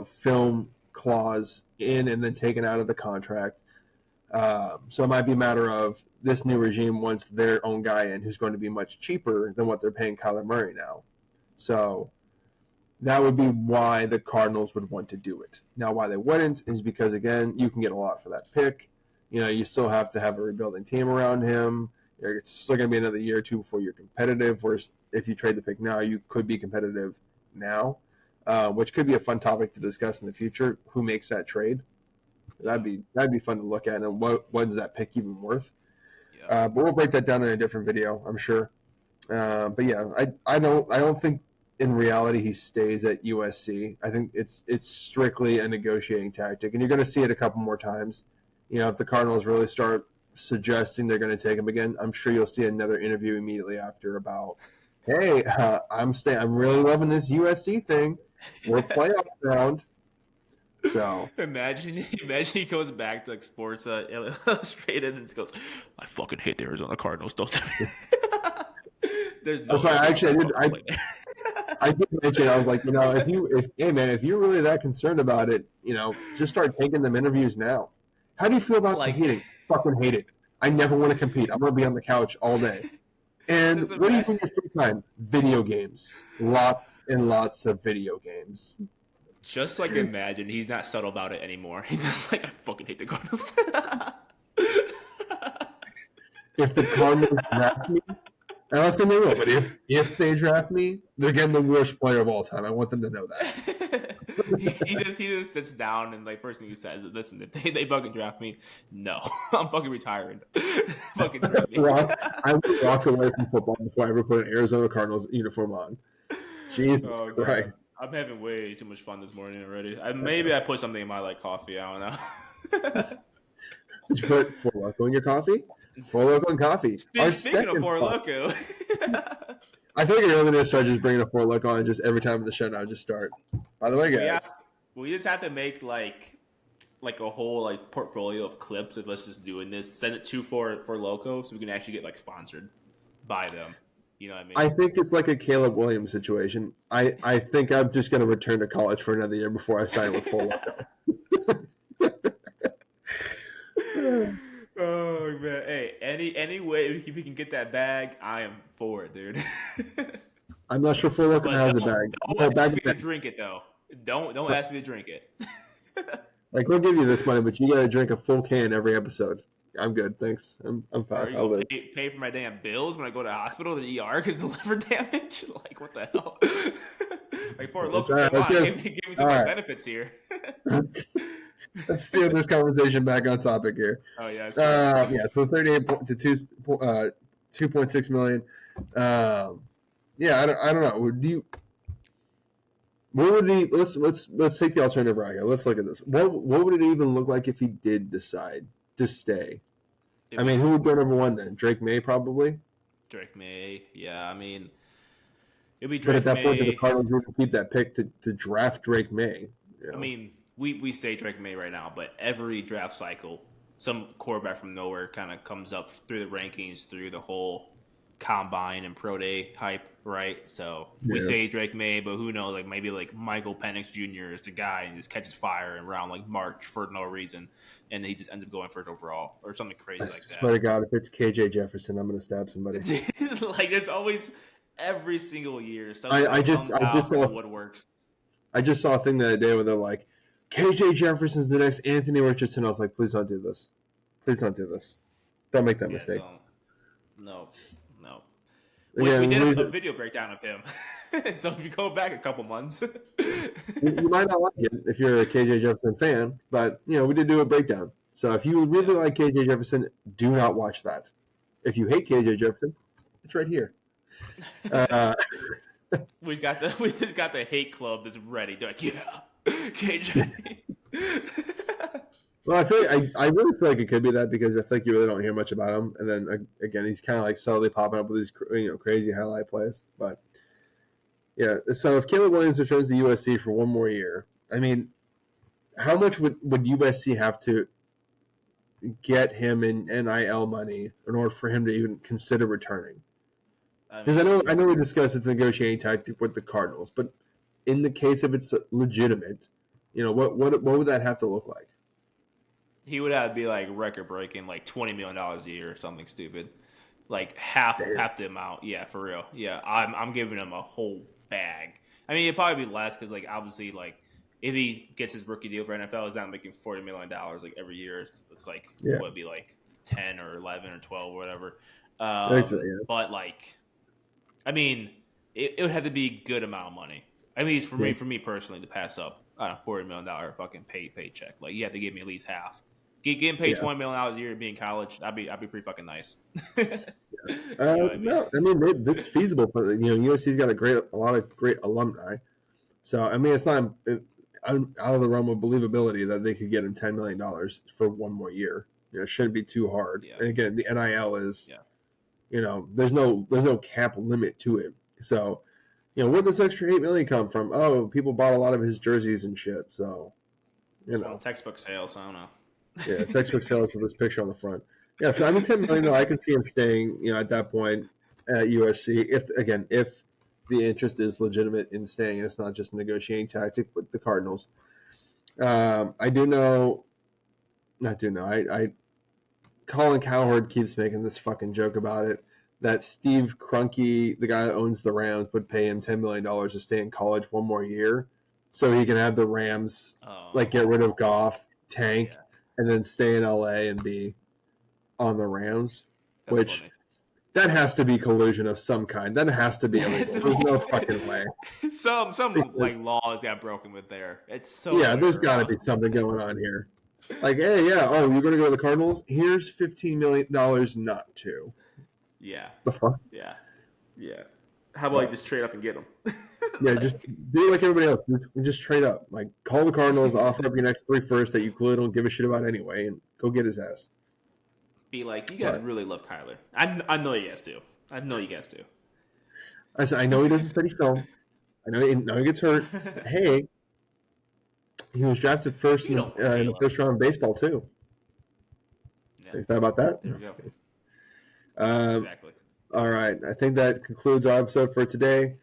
film clause in and then taken out of the contract. So it might be a matter of this new regime wants their own guy in who's going to be much cheaper than what they're paying Kyler Murray now. So that would be why the Cardinals would want to do it. Now, why they wouldn't is because, again, you can get a lot for that pick. You still have to have a rebuilding team around him. It's still going to be another year or two before you're competitive, whereas if you trade the pick now, you could be competitive now, which could be a fun topic to discuss in the future. Who makes that trade? That'd be fun to look at, and what is that pick even worth? Yeah. But we'll break that down in a different video, I'm sure. But yeah, I don't think in reality he stays at USC. I think it's strictly a negotiating tactic, and you're going to see it a couple more times. If the Cardinals really start suggesting they're going to take him again, I'm sure you'll see another interview immediately after about, hey, I'm really loving this USC thing. We're playoff round. So imagine he goes back to like Sports Illustrated and just goes, I fucking hate the Arizona Cardinals. Don't tell me. There's no. That's why I did mention, I was like, if you're really that concerned about it, just start taking them interviews now. How do you feel about competing? Fucking hate it. I never want to compete. I'm going to be on the couch all day. And what do you do in your free time? Video games. Lots and lots of video games. Just imagine he's not subtle about it anymore. He's just I fucking hate the Cardinals. If the Cardinals draft me, and I'll say they will, but if they draft me, they're getting the worst player of all time. I want them to know that. he just sits down and first thing he says is, listen, if they fucking draft me, no. I'm fucking retiring. Fucking draft me. I would walk away from football before I ever put an Arizona Cardinals uniform on. Jesus Christ. I'm having way too much fun this morning already. Maybe I put something in my coffee. I don't know. Did you put Four Loko in your coffee? Four Loko and coffee. Speaking of Four Loko. I feel like you're going to start just bringing a Four Loko on just every time in the show now. Just start. By the way, guys. We just have to make a whole portfolio of clips of us just doing this. Send it to Four Loko so we can actually get sponsored by them. You know what I mean? I think it's like a Caleb Williams situation. I think I'm just going to return to college for another year before I sign with Four Loko. Oh man! Hey, any way we can get that bag, I am for it, dude. I'm not sure Four Loko has a bag. Don't ask me to drink it though. Don't ask me to drink it. We'll give you this money, but you got to drink a full can every episode. I'm good, thanks. I'm fine. Are you pay for my damn bills when I go to the hospital to the ER because of liver damage? What the hell? Four Loko, give me some benefits here. Let's steer this conversation back on topic here. Oh yeah. So 38 to 2.6 million. I don't know. What would he? Let's take the alternative route here. Let's look at this. What would it even look like if he did decide to stay? Who would go number one then? Drake May probably. Drake May, yeah. It'd be Drake May. But at that point, the Cardinals would keep that pick to draft Drake May. We say Drake May right now, but every draft cycle, some quarterback from nowhere kind of comes up through the rankings, through the whole combine and pro day hype, right? So we say Drake May, but who knows? Maybe Michael Penix Jr. is the guy and just catches fire around March for no reason, and he just ends up going first overall or something crazy like that. Swear to God, if it's KJ Jefferson, I'm gonna stab somebody. It's always every single year. I just saw what works. I just saw a thing the other day where they're like, KJ Jefferson's the next Anthony Richardson. I was like, please don't do this. Please don't do this. Don't make that mistake. No. We did a video breakdown of him. So if you go back a couple months. You might not like it if you're a KJ Jefferson fan, but, we did do a breakdown. So if you really like KJ Jefferson, do not watch that. If you hate KJ Jefferson, it's right here. We just got the hate club that's ready. They're like, yeah, KJ. Well, I really feel like it could be that because I feel like you really don't hear much about him, and then again, he's kind of subtly popping up with these crazy highlight plays. But yeah, so if Caleb Williams returns to USC for one more year, how much would USC have to get him in NIL money in order for him to even consider returning? Because I know we discussed it's a negotiating tactic with the Cardinals, but in the case of it's legitimate, what would that have to look like? He would have to be record breaking, $20 million a year or something stupid, half the amount. Yeah, for real. Yeah, I'm giving him a whole bag. It'd probably be less because obviously if he gets his rookie deal for NFL, he's not making $40 million every year. It's what would be 10 or 11 or 12 or whatever. But it would have to be a good amount of money. At least for me personally, to pass up on a $40 million fucking paycheck. You have to give me at least half. Getting paid $20 million a year to be in college, that'd be pretty fucking nice. No, it's feasible. But USC's got a lot of great alumni. So it's not out of the realm of believability that they could get him $10 million for one more year. It shouldn't be too hard. Yeah. And again, the NIL is, there's no cap limit to it. So, where does this extra $8 million come from? Oh, people bought a lot of his jerseys and shit. So, textbook sales. I don't know. Yeah, textbook sales with this picture on the front. Yeah, $10 million. I can see him staying. At that point, at USC. If the interest is legitimate in staying, and it's not just a negotiating tactic with the Cardinals. I do know. Colin Cowherd keeps making this fucking joke about it that Steve Kroenke, the guy that owns the Rams, would pay him $10 million to stay in college one more year so he can have the Rams get rid of Goff, tank, and then stay in LA and be on the Rams. That's which funny. that has to be collusion of some kind. That has to be illegal. There's no fucking way. Some laws got broken with there. It's so there's got to be something going on here. Like, hey, you're going to go to the Cardinals? Here's $15 million not to. Yeah. The fuck? Yeah. How about you just trade up and get them? Just do like everybody else. Just trade up. Like, call the Cardinals, offer up your next 3 firsts that you clearly don't give a shit about anyway, and go get his ass. Be like, you guys really love Kyler. I know you guys do. I said, I know he doesn't study film. I know he gets hurt. Hey, he was drafted first in the first round of baseball, too. Yeah. You thought about that? There we go. Exactly. All right. I think that concludes our episode for today.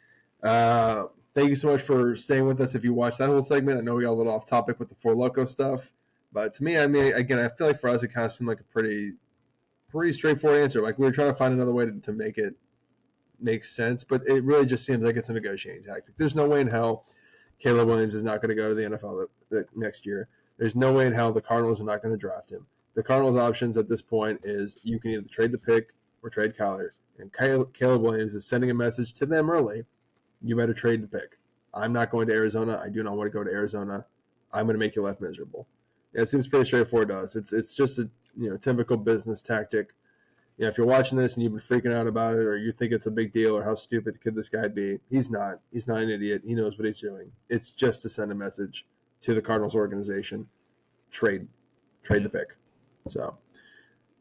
Thank you so much for staying with us. If you watched that whole segment, I know we got a little off topic with the Four Loko stuff. But to me, again, I feel like for us, it kind of seemed like a pretty straightforward answer. Like, we were trying to find another way to make it make sense, but it really just seems like it's a negotiating tactic. There's no way in hell Caleb Williams is not going to go to the NFL next year. There's no way in hell the Cardinals are not going to draft him. The Cardinals' options at this point is you can either trade the pick or trade Kyler. And Caleb Williams is sending a message to them early, you better trade the pick. I'm not going to Arizona. I do not want to go to Arizona. I'm going to make your life miserable. Yeah, it seems pretty straightforward to us. It's just a typical business tactic. If you're watching this and you've been freaking out about it, or you think it's a big deal, or how stupid could this guy be, he's not. He's not an idiot. He knows what he's doing. It's just to send a message to the Cardinals organization. Trade the pick. So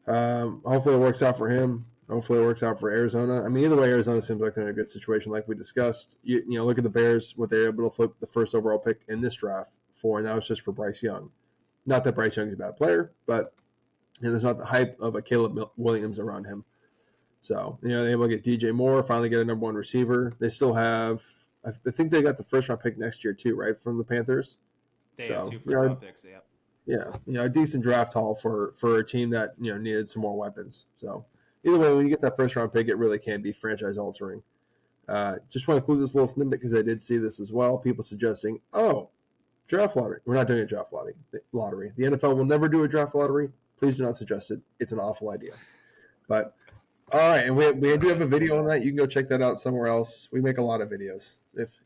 hopefully it works out for him. Hopefully it works out for Arizona. I mean, either way, Arizona seems like they're in a good situation, like we discussed. Look at the Bears, what they're able to flip the first overall pick in this draft for, and that was just for Bryce Young. Not that Bryce Young is a bad player, but there's not the hype of a Caleb Williams around him. So, they're able to get DJ Moore, finally get a number 1 receiver. They still have, I think they got the first round pick next year too, right, from the Panthers? They have 2 first round picks, yeah. Yeah, a decent draft haul for a team that, needed some more weapons. So, either way, when you get that first round pick, it really can be franchise altering. Just want to include this little snippet because I did see this as well. People suggesting, draft lottery. We're not doing a draft lottery. The NFL will never do a draft lottery. Please do not suggest it. It's an awful idea. But, all right, and we do have a video on that. You can go check that out somewhere else. We make a lot of videos.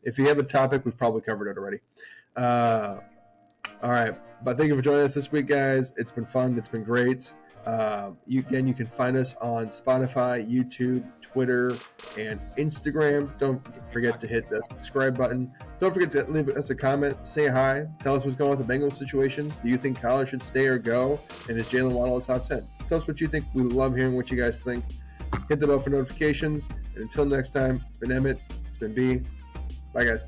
If you have a topic, we've probably covered it already. All right, but thank you for joining us this week, guys. It's been fun. It's been great. You can find us on Spotify, YouTube, Twitter, and Instagram. Don't forget to hit the subscribe button. Don't forget to leave us a comment, say hi, tell us what's going on with the Bengals situations. Do you think Kyler should stay or go? And is Jaylen Waddle a top 10? Tell us what you think. We love hearing what you guys think. Hit the bell for notifications. And until next time, it's been Emmett. It's been B. Bye, guys.